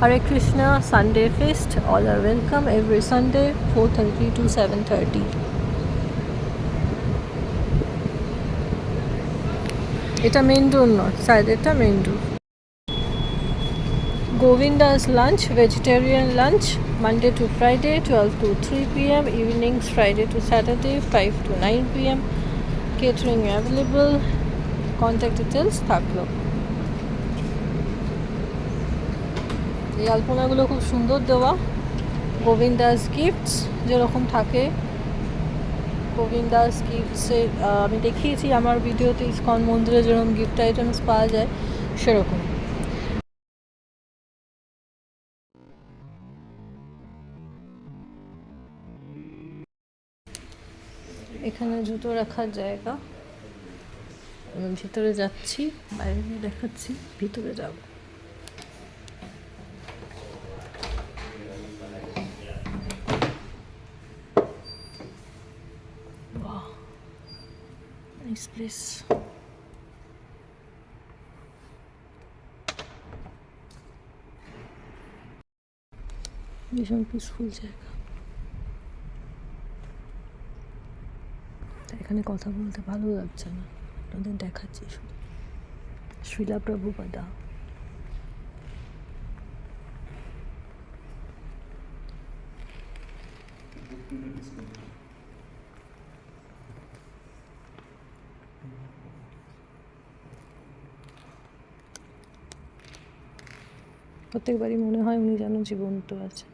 Hare Krishna Sunday Feast. All are welcome every Sunday 4:30 to 7:30. এটা main door নয়, সাইডেরটা main door. Govinda's lunch, vegetarian lunch, Monday to Friday 12 to 3 p.m. Evenings Friday to Saturday 5 to 9 p.m. Catering available. Contact details থাকলো। এই আলপনাগুলো খুব সুন্দর দেওয়া। Govindas gifts যেরকম থাকে, গোবিন্দাস গিফটসের আমি দেখিয়েছি আমার ভিডিওতে, ইসকন মন্দিরে যেরকম গিফট আইটেমস পাওয়া যায় সেরকম। এখানে জুতো রাখার জায়গা। আমি ভিতরে যাচ্ছি, বাইরে দেখাচ্ছি, ভিতরে যাব। Wow, nice place. ভীষণ পিসফুল জায়গা। এখানে কথা বলতে ভালো লাগছে না, আপনাদের দেখাচ্ছি শুধু। শ্রীলা প্রভুপাদা। প্রত্যেকবারই মনে হয় উনি যেন জীবন্ত আছে।